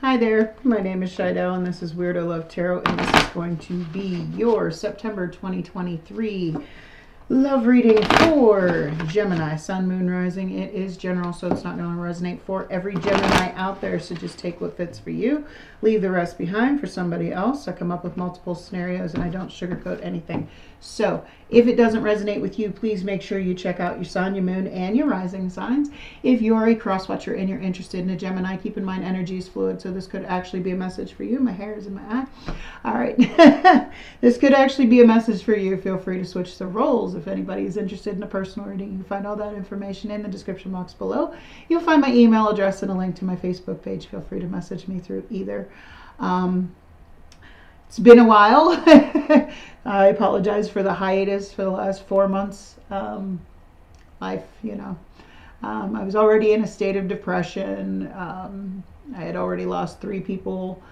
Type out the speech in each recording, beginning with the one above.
Hi there, my name is Shido and this is Weirdo Love Tarot, and this is going to be your September 2023 love reading for Gemini, Sun, Moon, Rising. It is general, so it's not going to resonate for every Gemini out there, so just take what fits for you. Leave the rest behind for somebody else. I come up with multiple scenarios and I don't sugarcoat anything. So if it doesn't resonate with you, please make sure you check out your Sun, your Moon, and your Rising signs. If you're a cross watcher and you're interested in a Gemini, keep in mind energy is fluid, so this could actually be a message for you. My hair is in my eye. All right. This could actually be a message for you. Feel free to switch the roles. If anybody is interested in a personal reading, you can find all that information in the description box below. You'll find my email address and a link to my Facebook page. Feel free to message me through either. It's been a while. I apologize for the hiatus for the last 4 months. Life, I was already in a state of depression. I had already lost 3 people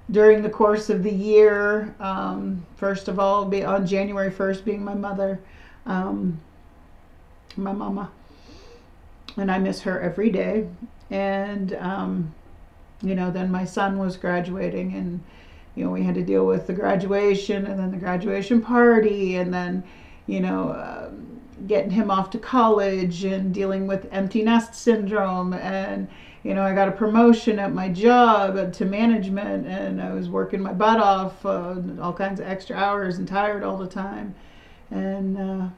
during the course of the year. First of all, on January 1st being my mother, my mama. And I miss her every day. And, then my son was graduating, and we had to deal with the graduation and then the graduation party, and then, getting him off to college and dealing with empty nest syndrome. And, I got a promotion at my job to management, and I was working my butt off, all kinds of extra hours and tired all the time. And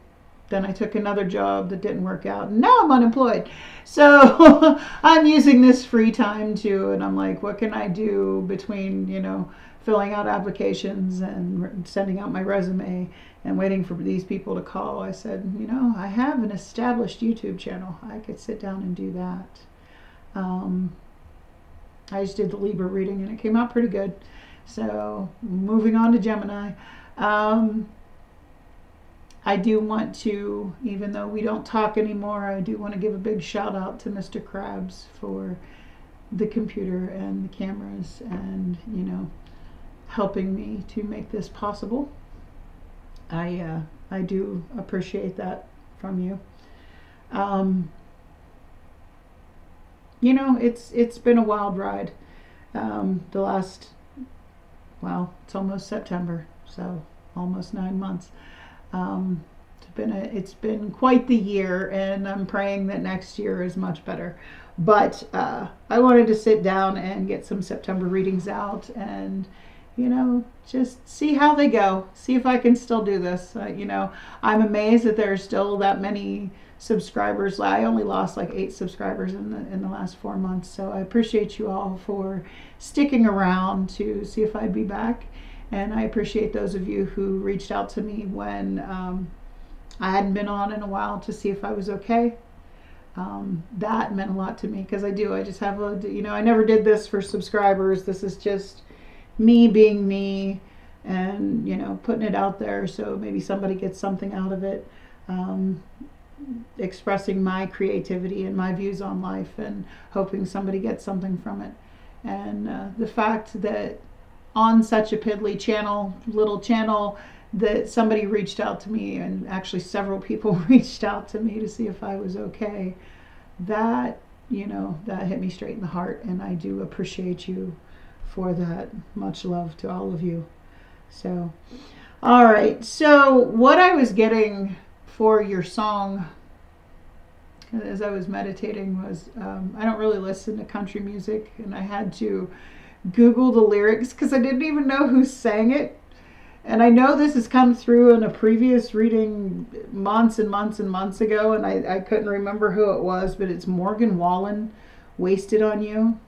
then I took another job that didn't work out, and now I'm unemployed. So I'm using this free time too, and I'm like, what can I do between, filling out applications and sending out my resume and waiting for these people to call? I said, I have an established YouTube channel. I could sit down and do that. I just did the Libra reading and it came out pretty good. So moving on to Gemini. I do want to, even though we don't talk anymore, I do want to give a big shout out to Mr. Krabs for the computer and the cameras and, helping me to make this possible. I do appreciate that from you. It's been a wild ride. It's almost September, so almost 9 months. It's been quite the year, and I'm praying that next year is much better. But I wanted to sit down and get some September readings out and, just see how they go. See if I can still do this. I'm amazed that there are still that many subscribers. I only lost like 8 subscribers in the last 4 months. So I appreciate you all for sticking around to see if I'd be back. And I appreciate those of you who reached out to me when I hadn't been on in a while to see if I was okay. That meant a lot to me because I just have I never did this for subscribers. This is just me being me and, putting it out there so maybe somebody gets something out of it. Expressing my creativity and my views on life and hoping somebody gets something from it. And the fact that on such a piddly little channel, that somebody reached out to me, and actually several people reached out to me to see if I was okay, that hit me straight in the heart, and I do appreciate you for that. Much love to all of you. So, all right. So what I was getting for your song as I was meditating was, I don't really listen to country music, and I had to Google the lyrics because I didn't even know who sang it. And I know this has come through in a previous reading months and months and months ago, and I couldn't remember who it was, but it's Morgan Wallen, Wasted on You.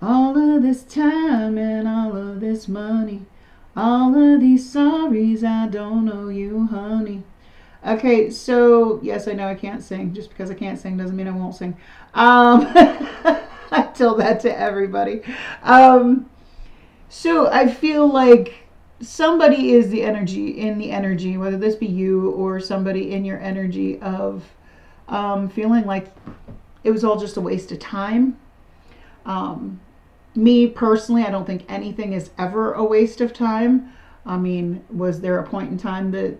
All of this time and all of this money, all of these sorries, I don't owe you, honey. Okay, so yes, I know I can't sing. Just because I can't sing doesn't mean I won't sing. I tell that to everybody. So I feel like somebody is in the energy, whether this be you or somebody in your energy of feeling like it was all just a waste of time. Me personally, I don't think anything is ever a waste of time. I mean, was there a point in time that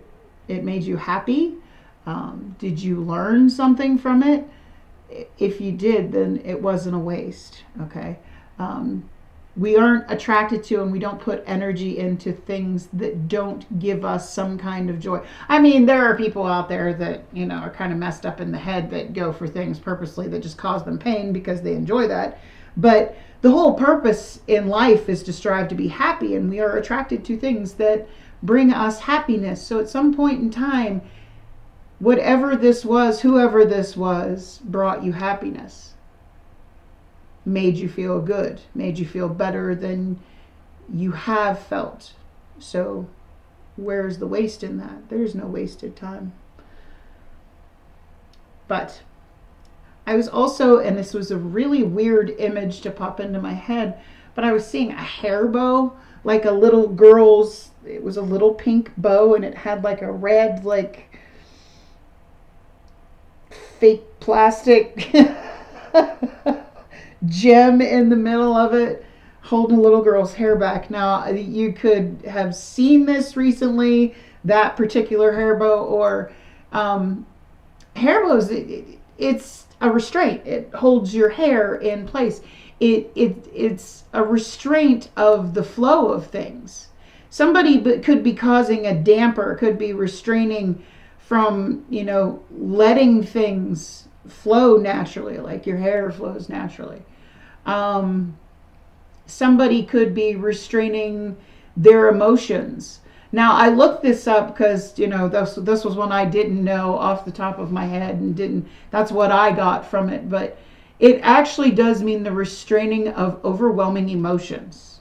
it made you happy? Did you learn something from it? if you did, then it wasn't a waste, okay? We aren't attracted to, and we don't put energy into things that don't give us some kind of joy. I mean, there are people out there that, are kind of messed up in the head that go for things purposely that just cause them pain because they enjoy that. But the whole purpose in life is to strive to be happy, and we are attracted to things that bring us happiness. So at some point in time, whatever this was, whoever this was, brought you happiness. Made you feel good, made you feel better than you have felt. So where's the waste in that? There's no wasted time. But I was also, and this was a really weird image to pop into my head, but I was seeing a hair bow, like a little girl's, it was a little pink bow, and it had like a red, like fake plastic gem in the middle of it, holding a little girl's hair back. Now, you could have seen this recently, that particular hair bow, or hair bows, it's a restraint. It holds your hair in place. It's a restraint of the flow of things. Somebody could be causing a damper, could be restraining from, letting things flow naturally, like your hair flows naturally. Somebody could be restraining their emotions. Now, I looked this up because, this was one I didn't know off the top of my head, and that's what I got from it. But it actually does mean the restraining of overwhelming emotions.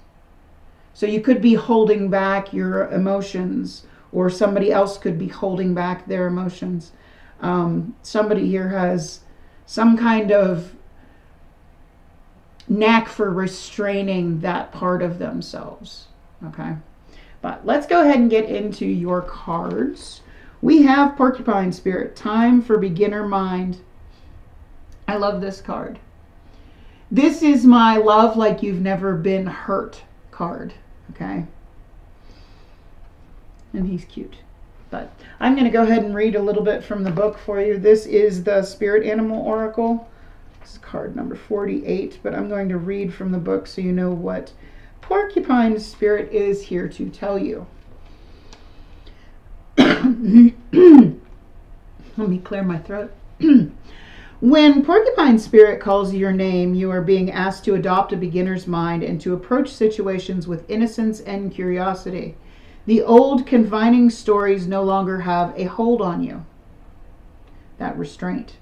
So you could be holding back your emotions, or somebody else could be holding back their emotions. Somebody here has some kind of knack for restraining that part of themselves. Okay. But let's go ahead and get into your cards. We have Porcupine Spirit, Time for Beginner Mind. I love this card. This is my Love Like You've Never Been Hurt card. Okay. And he's cute. But I'm going to go ahead and read a little bit from the book for you. This is the Spirit Animal Oracle. This is card number 48, but I'm going to read from the book so you know what Porcupine Spirit is here to tell you. Let me clear my throat. When Porcupine Spirit calls your name, you are being asked to adopt a beginner's mind and to approach situations with innocence and curiosity. The old confining stories no longer have a hold on you. That restraint.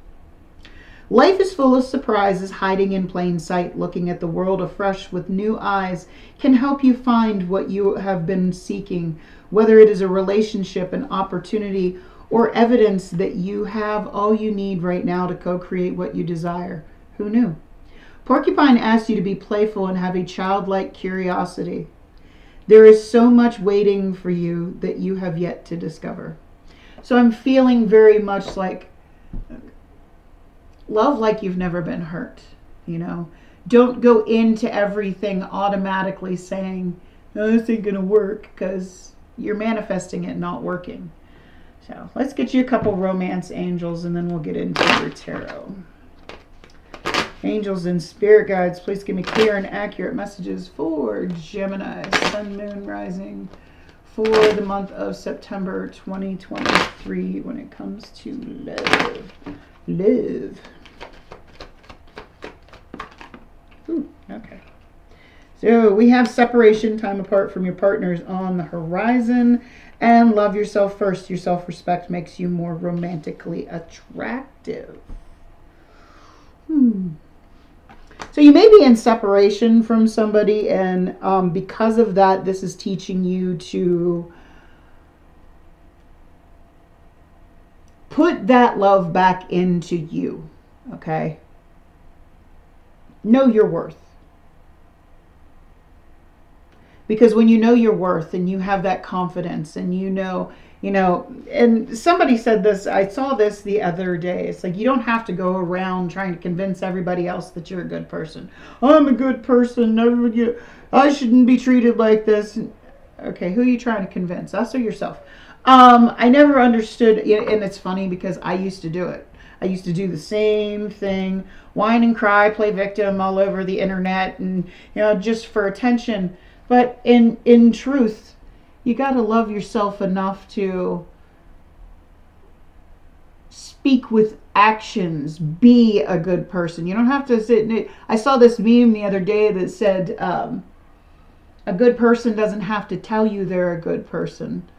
Life is full of surprises hiding in plain sight. Looking at the world afresh with new eyes can help you find what you have been seeking, whether it is a relationship, an opportunity, or evidence that you have all you need right now to co-create what you desire. Who knew? Porcupine asks you to be playful and have a childlike curiosity. There is so much waiting for you that you have yet to discover. So I'm feeling very much like love like you've never been hurt. Don't go into everything automatically saying, no, this ain't gonna work, because you're manifesting it not working. So let's get you a couple romance angels, and then we'll get into your tarot. Angels and spirit guides, please give me clear and accurate messages for Gemini, Sun, Moon, Rising, for the month of September 2023 when it comes to love. Love. Ooh, okay. So we have separation, time apart from your partners on the horizon, and love yourself first. Your self-respect makes you more romantically attractive. So you may be in separation from somebody, and because of that, this is teaching you to put that love back into you, okay? Know your worth. Because when you know your worth and you have that confidence and you know, and somebody said this, I saw this the other day. It's like, you don't have to go around trying to convince everybody else that you're a good person. I'm a good person. I shouldn't be treated like this. Okay, who are you trying to convince? Us or yourself? I never understood, and it's funny because I used to do it. I used to do the same thing, whine and cry, play victim all over the internet, and just for attention. But in truth, you got to love yourself enough to speak with actions. Be a good person. You don't have to sit in it. I saw this meme the other day that said, a good person doesn't have to tell you they're a good person.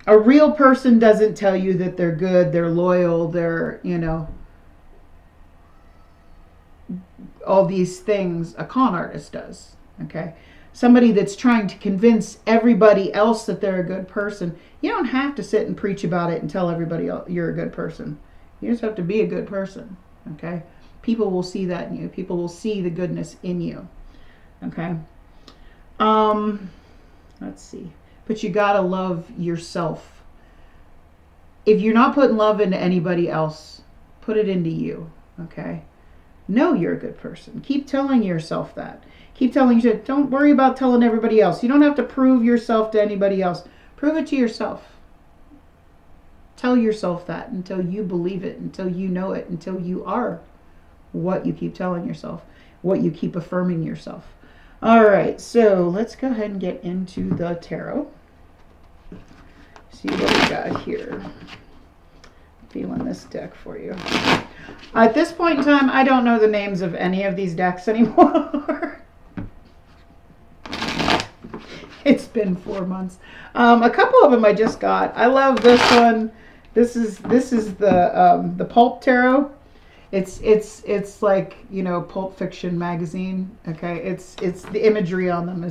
A real person doesn't tell you that they're good, they're loyal, they're, all these things. A con artist does. Okay? Somebody that's trying to convince everybody else that they're a good person. You don't have to sit and preach about it and tell everybody you're a good person. You just have to be a good person. Okay? People will see that in you. People will see the goodness in you. Okay? Let's see. But you gotta love yourself. If you're not putting love into anybody else, put it into you. Okay? Know you're a good person. Keep telling yourself that. Keep telling yourself, don't worry about telling everybody else. You don't have to prove yourself to anybody else. Prove it to yourself. Tell yourself that until you believe it, until you know it, until you are what you keep telling yourself, what you keep affirming yourself. All right, so let's go ahead and get into the tarot. See what we got here. Feeling this deck for you. At this point in time, I don't know the names of any of these decks anymore. It's been 4 months. A couple of them I just got. I love this one. This is the Pulp Tarot. It's like, Pulp Fiction magazine. Okay, it's the imagery on them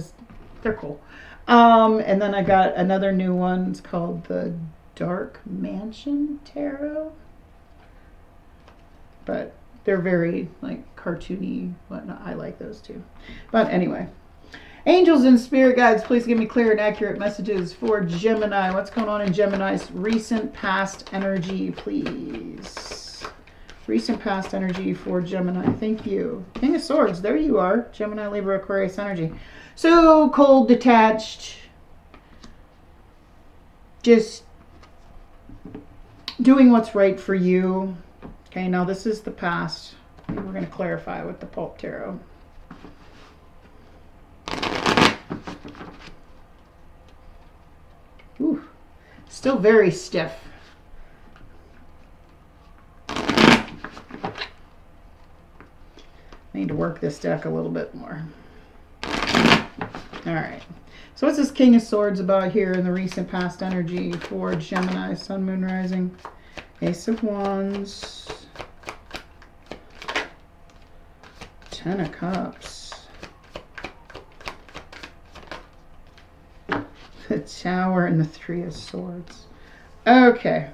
they're cool. And then I got another new one. It's called the Dark Mansion Tarot. But they're very cartoony, whatnot. I like those too. But anyway. Angels and spirit guides, please give me clear and accurate messages for Gemini. What's going on in Gemini's recent past energy, please? Recent past energy for Gemini. Thank you. King of Swords. There you are. Gemini, Libra, Aquarius energy. So cold, detached. Just doing what's right for you. Okay, now this is the past. We're going to clarify with the Pulp Tarot. Ooh, still very stiff. I need to work this deck a little bit more. All right. So what's this King of Swords about here in the recent past energy for Gemini, Sun, Moon, Rising? Ace of Wands. Ten of Cups. The Tower and the Three of Swords. Okay.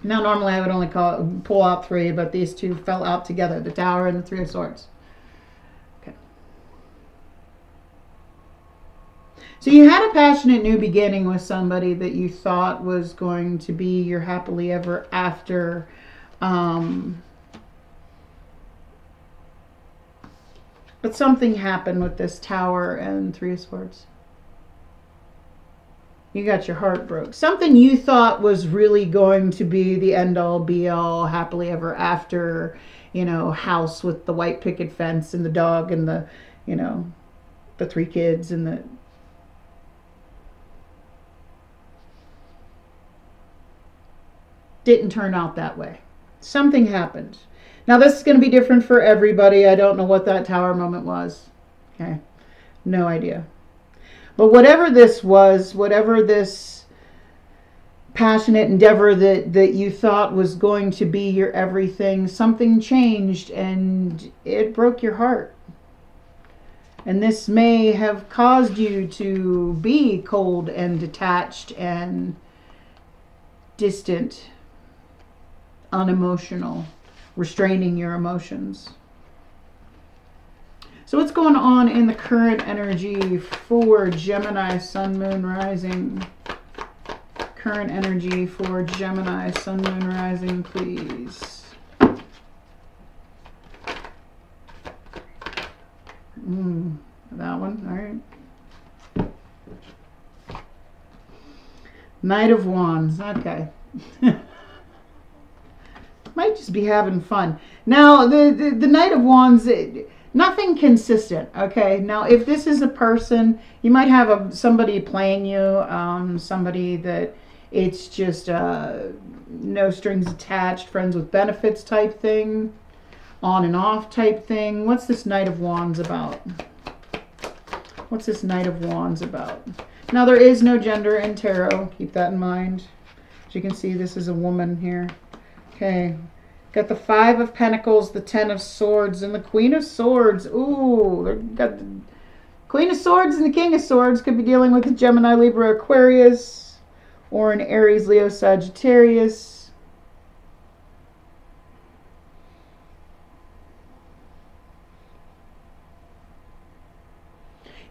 Now, normally I would only pull out three, but these two fell out together. The Tower and the Three of Swords. Okay. So you had a passionate new beginning with somebody that you thought was going to be your happily ever after. But something happened with this Tower and Three of Swords. You got your heart broke. Something you thought was really going to be the end-all, be-all, happily ever after, house with the white picket fence and the dog and the, the three kids and the... Didn't turn out that way. Something happened. Now, this is going to be different for everybody. I don't know what that Tower moment was. Okay. No idea. But whatever this was, whatever this passionate endeavor that you thought was going to be your everything, something changed and it broke your heart. And this may have caused you to be cold and detached and distant, unemotional, restraining your emotions. So what's going on in the current energy for Gemini, Sun, Moon, Rising? Current energy for Gemini, Sun, Moon, Rising, please. That one, all right. Knight of Wands, okay. Might just be having fun. Now, the Knight of Wands, nothing consistent, okay? Now, if this is a person, you might have somebody playing you, somebody that it's just no strings attached, friends with benefits type thing, on and off type thing. What's this Knight of Wands about? What's this Knight of Wands about? Now, there is no gender in tarot. Keep that in mind. As you can see, this is a woman here. Okay. Got the Five of Pentacles, the Ten of Swords, and the Queen of Swords. Ooh, got the Queen of Swords and the King of Swords. Could be dealing with a Gemini, Libra, Aquarius, or an Aries, Leo, Sagittarius.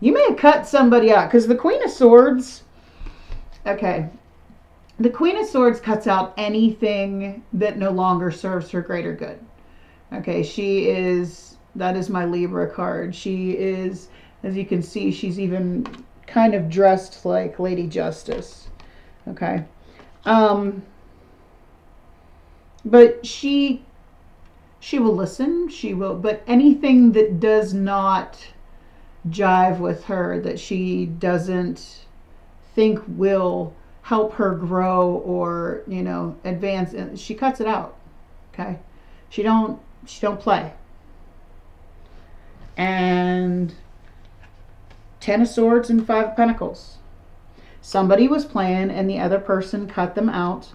You may have cut somebody out, because the Queen of Swords, okay, the Queen of Swords cuts out anything that no longer serves her greater good. Okay, that is my Libra card. She is, as you can see, she's even kind of dressed like Lady Justice. Okay. But she will listen, but anything that does not jive with her, that she doesn't think will help her grow or, advance, she cuts it out. Okay. She don't play. And Ten of Swords and Five of Pentacles. Somebody was playing and the other person cut them out,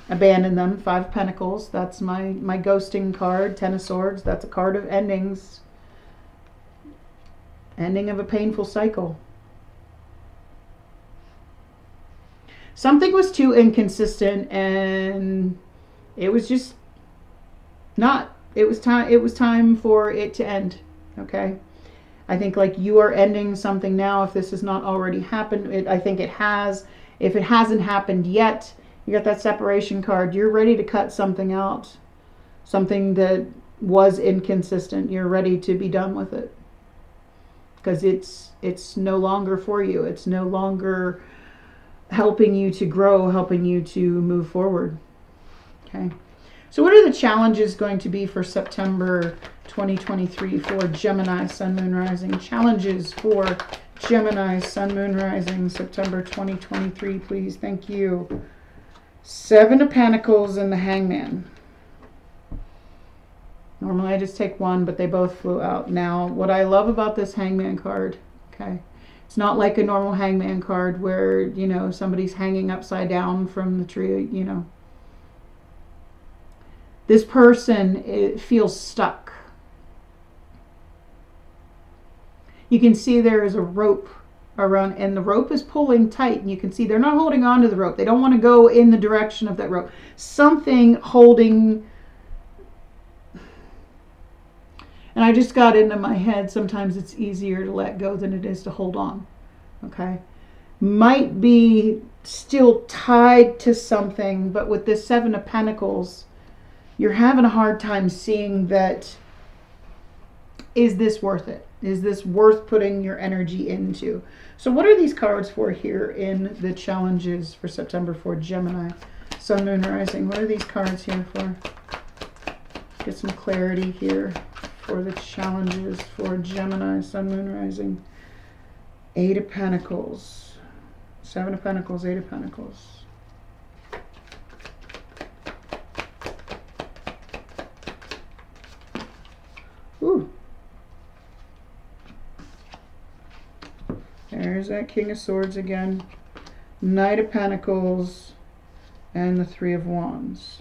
abandoned them. Five of Pentacles, that's my ghosting card. Ten of Swords, that's a card of endings. Ending of a painful cycle. Something was too inconsistent and it was just not. It was time for it to end. Okay. I think like you are ending something now. If this has not already happened, I think it has. If it hasn't happened yet, you got that separation card. You're ready to cut something out. Something that was inconsistent. You're ready to be done with it. Because it's no longer for you. It's no longer helping you to grow, helping you to move forward. Okay. So what are the challenges going to be for September 2023 for Gemini, Sun, Moon, Rising? Challenges for Gemini, Sun, Moon, Rising, September 2023, please. Thank you. Seven of Pentacles and the Hangman. Normally I just take one, but they both flew out. Now, what I love about this Hangman card, okay, it's not like a normal Hangman card where, somebody's hanging upside down from the tree, This person feels stuck. You can see there is a rope around, and the rope is pulling tight, and you can see they're not holding on to the rope. They don't want to go in the direction of that rope. Something holding. And I just got into my head, sometimes it's easier to let go than it is to hold on. Okay? Might be still tied to something, but with this Seven of Pentacles, you're having a hard time seeing that, is this worth it? Is this worth putting your energy into? So what are these cards for here in the challenges for September for Gemini, Sun, Moon, Rising? What are these cards here for? Get some clarity here for the challenges for Gemini, Sun, Moon, Rising. Eight of Pentacles, Seven of Pentacles, Eight of Pentacles. Ooh. There's that King of Swords again. Knight of Pentacles and the Three of Wands.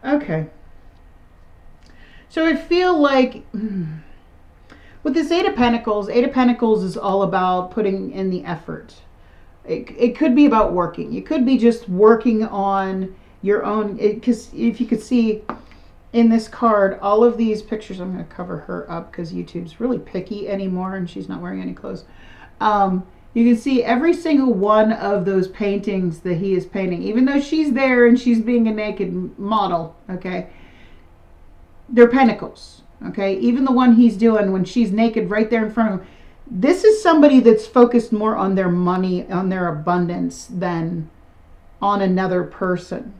Okay. So I feel like with this Eight of Pentacles is all about putting in the effort. It could be about working. You could be just working on your own, because if you could see in this card, all of these pictures, I'm going to cover her up because YouTube's really picky anymore and she's not wearing any clothes. You You can see every single one of those paintings that he is painting, even though she's there and she's being a naked model, okay? They're pentacles, okay? Even the one he's doing when she's naked right there in front of him. This is somebody that's focused more on their money, on their abundance than on another person.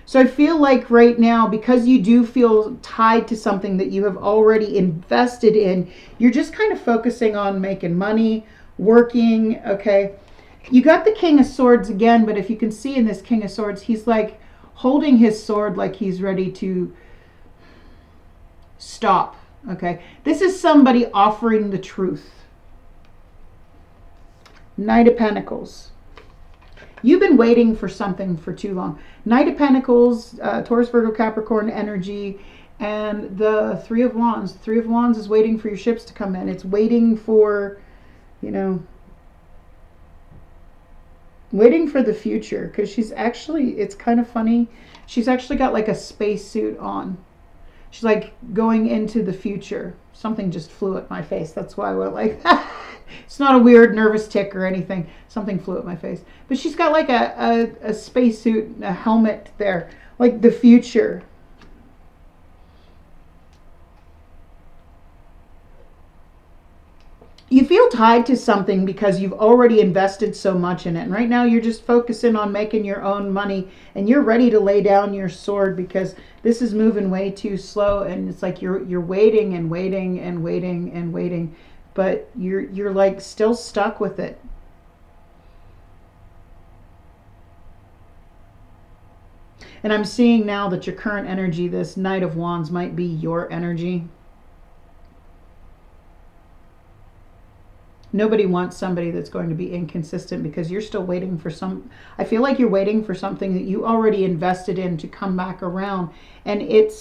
So I feel like right now, because you do feel tied to something that you have already invested in, you're just kind of focusing on making money, working, okay? You got the King of Swords again, but if you can see in this King of Swords, he's like holding his sword like he's ready to stop, okay? This is somebody offering the truth. Knight of Pentacles. You've been waiting for something for too long. Knight of Pentacles, Taurus, Virgo, Capricorn energy, and the Three of Wands. The Three of Wands is waiting for your ships to come in. It's waiting for, you know, waiting for the future. Because she's actually, it's kind of funny, she's actually got like a spacesuit on. She's like going into the future. Something just flew at my face. That's why I went like that. It's not a weird nervous tick or anything. Something flew at my face. But she's got like a spacesuit, a helmet there. Like the future. You feel tied to something because you've already invested so much in it. And right now you're just focusing on making your own money. And you're ready to lay down your sword because this is moving way too slow. And it's like you're waiting and waiting and waiting and waiting. But you're like still stuck with it. And I'm seeing now that your current energy, this Knight of Wands, might be your energy. Nobody wants somebody that's going to be inconsistent because you're still waiting for some... I feel like you're waiting for something that you already invested in to come back around. And it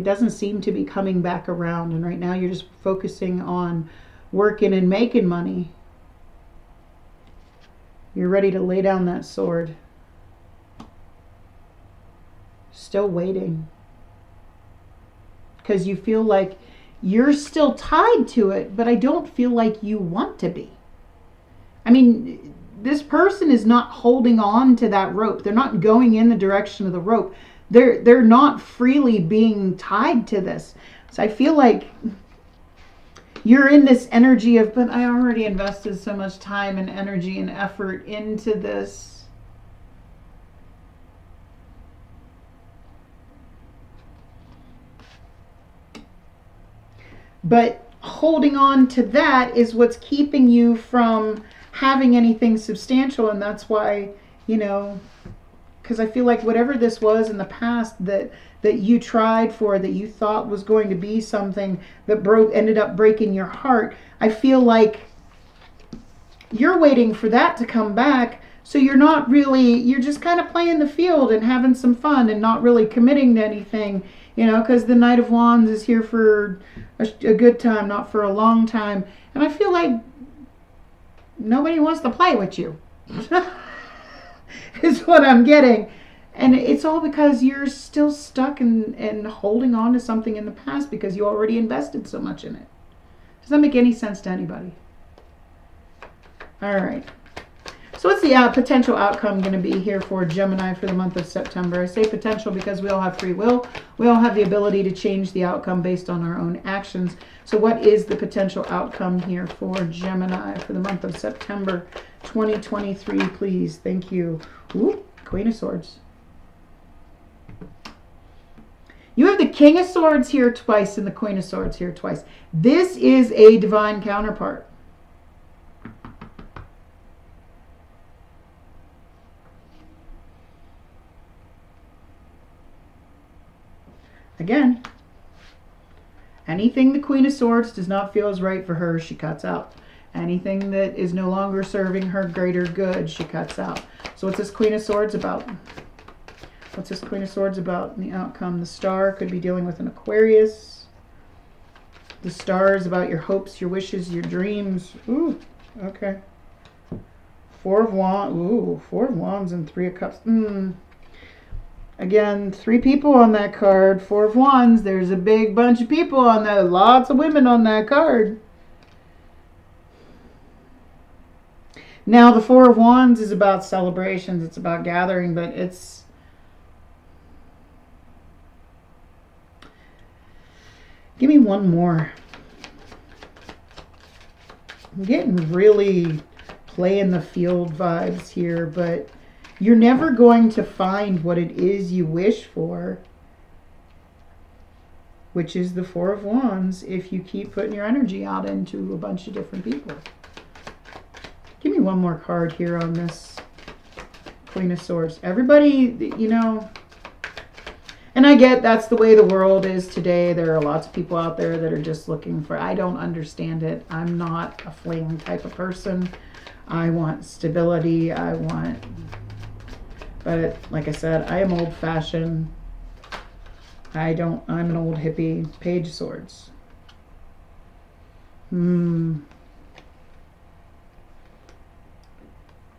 doesn't seem to be coming back around. And right now you're just focusing on working and making money. You're ready to lay down that sword. Still waiting. Because you feel like you're still tied to it, but I don't feel like you want to be. I mean, this person is not holding on to that rope. They're not going in the direction of the rope. They're not freely being tied to this. So I feel like you're in this energy of, but I already invested so much time and energy and effort into this. But holding on to that is what's keeping you from having anything substantial. And that's why, you know, because I feel like whatever this was in the past that you tried for, that you thought was going to be something that ended up breaking your heart, I feel like you're waiting for that to come back. So you're not really, you're just kind of playing the field and having some fun and not really committing to anything, you know, because the Knight of Wands is here for a good time, not for a long time. And I feel like nobody wants to play with you. Is what I'm getting. And it's all because you're still stuck and holding on to something in the past because you already invested so much in it. Does that make any sense to anybody? All right. So what's the potential outcome going to be here for Gemini for the month of September? I say potential because we all have free will. We all have the ability to change the outcome based on our own actions. So what is the potential outcome here for Gemini for the month of September 2023, please? Thank you. Ooh, Queen of Swords. You have the King of Swords here twice and the Queen of Swords here twice. This is a divine counterpart. Again, anything the Queen of Swords does not feel is right for her, she cuts out. Anything that is no longer serving her greater good, she cuts out. So what's this Queen of Swords about? What's this Queen of Swords about in the outcome? The Star could be dealing with an Aquarius. The Star is about your hopes, your wishes, your dreams. Ooh, okay. Four of Wands. Ooh, Four of Wands and Three of Cups. Again, 3 people on that card. 4 of Wands. There's a big bunch of people on that. Lots of women on that card. Now, the 4 of Wands is about celebrations. It's about gathering, but it's... Give me one more. I'm getting really play in the field vibes here, but you're never going to find what it is you wish for, which is the 4 of Wands, if you keep putting your energy out into a bunch of different people. Give me one more card here on this Queen of Swords. Everybody, you know, and I get that's the way the world is today. There are lots of people out there that are just looking for, I don't understand it. I'm not a fling type of person. I want stability. But like I said, I am old fashioned. I'm an old hippie. Page of Swords.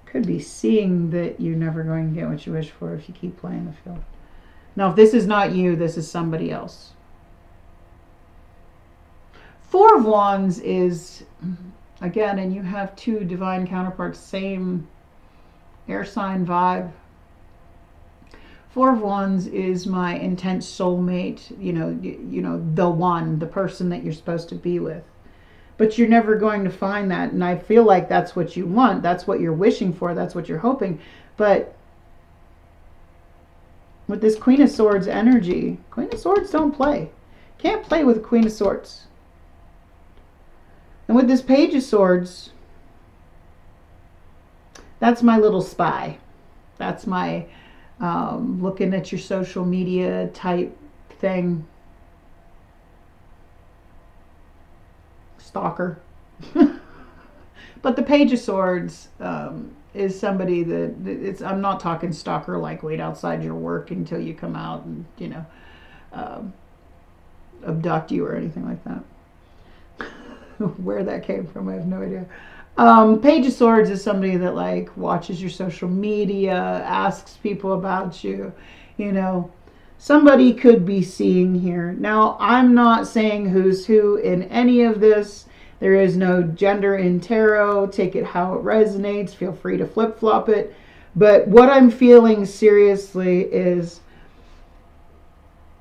Could be seeing that you're never going to get what you wish for if you keep playing the field. Now, if this is not you, this is somebody else. 4 of Wands is, again, and you have 2 divine counterparts, same air sign vibe. 4 of Wands is my intense soulmate, you know, the one, the person that you're supposed to be with. But you're never going to find that, and I feel like that's what you want. That's what you're wishing for. That's what you're hoping. But with this Queen of Swords energy, Queen of Swords don't play. Can't play with a Queen of Swords. And with this Page of Swords, that's my little spy. That's my looking at your social media type thing. Stalker. But the Page of Swords is somebody that I'm not talking stalker like wait outside your work until you come out and, you know, abduct you or anything like that. Where that came from, I have no idea. Page of Swords is somebody that like watches your social media, asks people about you, you know. Somebody could be seeing here. Now, I'm not saying who's who in any of this. There is no gender in tarot. Take it how it resonates. Feel free to flip-flop it. But what I'm feeling seriously is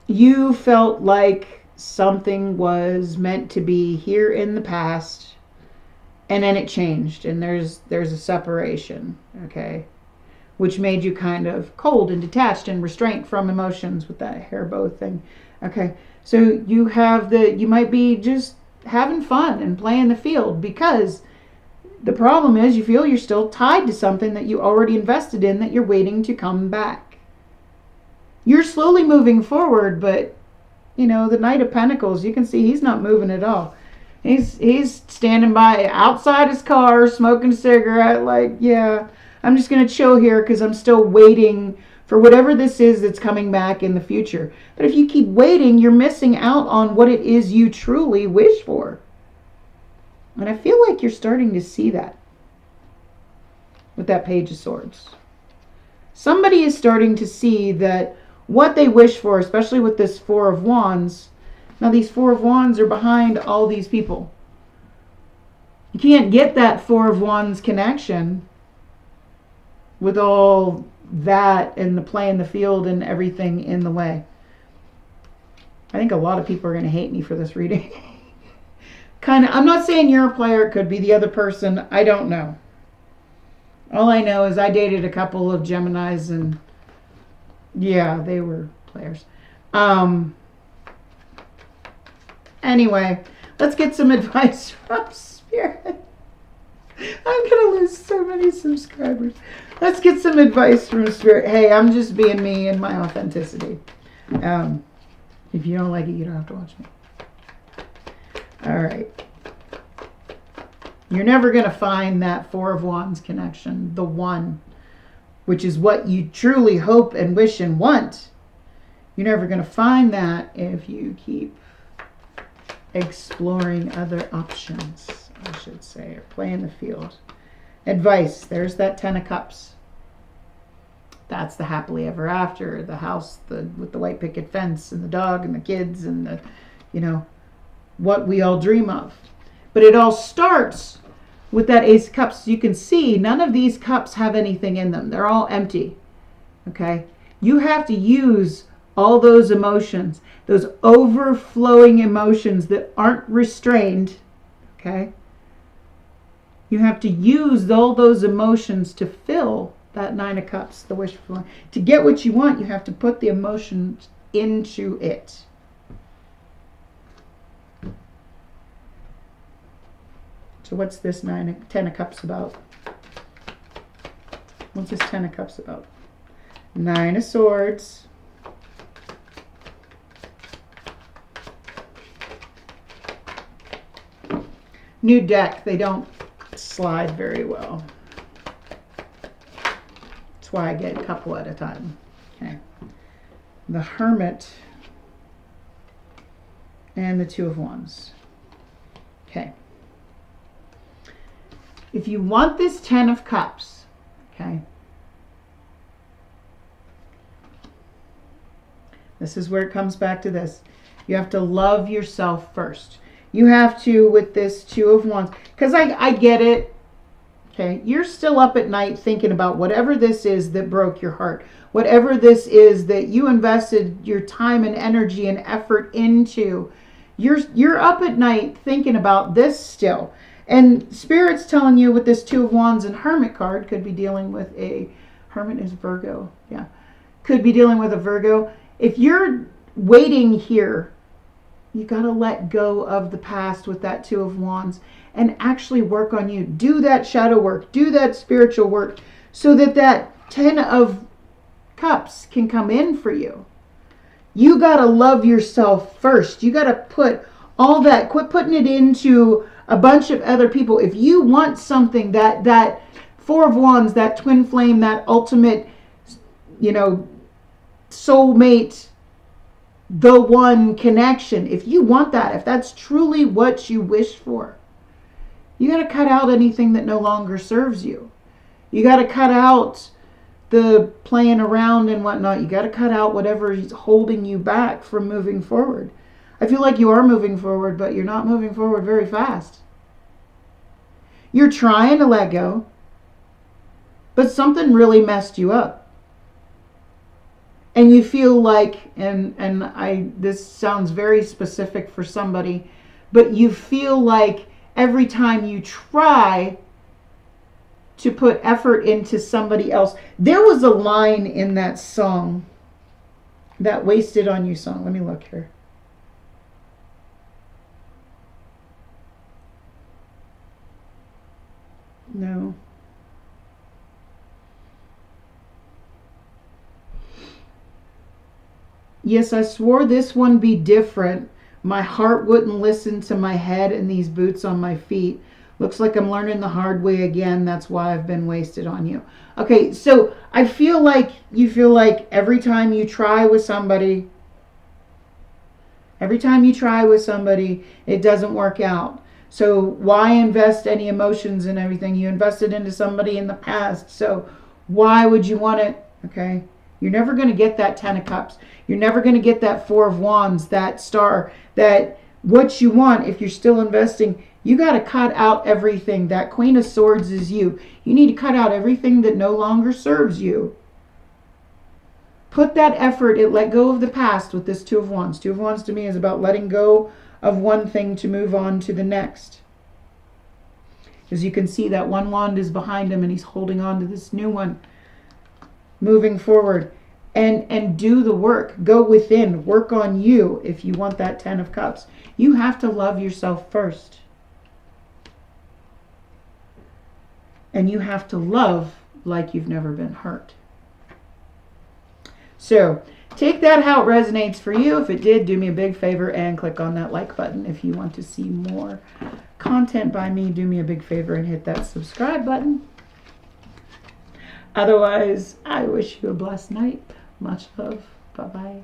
you felt like something was meant to be here in the past, and then it changed, and there's a separation, okay? Which made you kind of cold and detached and restrained from emotions with that hair bow thing. Okay, so you might be just having fun and playing the field, because the problem is you feel you're still tied to something that you already invested in that you're waiting to come back. You're slowly moving forward, but, you know, the Knight of Pentacles, you can see he's not moving at all. He's standing by outside his car, smoking a cigarette, like, yeah, I'm just going to chill here because I'm still waiting for whatever this is that's coming back in the future. But if you keep waiting, you're missing out on what it is you truly wish for. And I feel like you're starting to see that with that Page of Swords. Somebody is starting to see that what they wish for, especially with this 4 of Wands. Now, these 4 of Wands are behind all these people. You can't get that 4 of Wands connection with all that and the play in the field and everything in the way. I think a lot of people are going to hate me for this reading. I'm not saying you're a player. It could be the other person. I don't know. All I know is I dated a couple of Geminis, and yeah, they were players. Anyway, let's get some advice from Spirit. I'm going to lose so many subscribers. Let's get some advice from Spirit. Hey, I'm just being me and my authenticity. If you don't like it, you don't have to watch me. All right. You're never going to find that 4 of Wands connection, the one, which is what you truly hope and wish and want. You're never going to find that if you keep exploring other options, I should say, or playing the field. Advice. There's that 10 of Cups. that's the happily ever after, the house with the white picket fence and the dog and the kids and the, you know, what we all dream of. But it all starts with that Ace of Cups. You can see none of these cups have anything in them. They're all empty. Okay? You have to use all those emotions, those overflowing emotions that aren't restrained. Okay? You have to use all those emotions to fill that Nine of Cups, the wish fulfillment. To get what you want, you have to put the emotions into it. So what's this 10 of Cups about? What's this 10 of Cups about? 9 of Swords. New deck. They don't slide very well. That's why I get a couple at a time. Okay. The Hermit and the Two of Wands. Okay. If you want this 10 of Cups, okay, this is where it comes back to this. You have to love yourself first. You have to, with this Two of Wands, because I get it, okay, you're still up at night thinking about whatever this is that broke your heart, whatever this is that you invested your time and energy and effort into. You're up at night thinking about this still. And Spirit's telling you with this Two of Wands and Hermit card, could be dealing with a, Hermit is Virgo, yeah. Could be dealing with a Virgo. If you're waiting here, you got to let go of the past with that Two of Wands and actually work on you. Do that shadow work. Do that spiritual work so that that 10 of Cups can come in for you. You got to love yourself first. You got to put all that, quit putting it into a bunch of other people. If you want something, that Four of Wands, that twin flame, that ultimate, you know, soulmate, the one connection, if you want that, if that's truly what you wish for, you got to cut out anything that no longer serves you. You got to cut out the playing around and whatnot. You got to cut out whatever is holding you back from moving forward. I feel like you are moving forward, but you're not moving forward very fast. You're trying to let go, but something really messed you up. And you feel like, this sounds very specific for somebody, but you feel like every time you try to put effort into somebody else. There was a line in that song, that Wasted on You song. Let me look here. No. Yes, I swore this one be different. My heart wouldn't listen to my head and these boots on my feet. Looks like I'm learning the hard way again. That's why I've been wasted on you. Okay, so I feel like you feel like every time you try with somebody, it doesn't work out. So why invest any emotions and everything? You invested into somebody in the past. So why would you want it? Okay. You're never going to get that 10 of Cups. You're never going to get that Four of Wands, that Star, that what you want if you're still investing. You got to cut out everything. That Queen of Swords is you. You need to cut out everything that no longer serves you. Put that effort, let go of the past with this Two of Wands. Two of Wands to me is about letting go of one thing to move on to the next. As you can see, that one wand is behind him and he's holding on to this new one. Moving forward. And do the work. Go within. Work on you if you want that 10 of Cups. You have to love yourself first. And you have to love like you've never been hurt. So, take that how it resonates for you. If it did, do me a big favor and click on that like button. If you want to see more content by me, do me a big favor and hit that subscribe button. Otherwise, I wish you a blessed night. Much love. Bye-bye.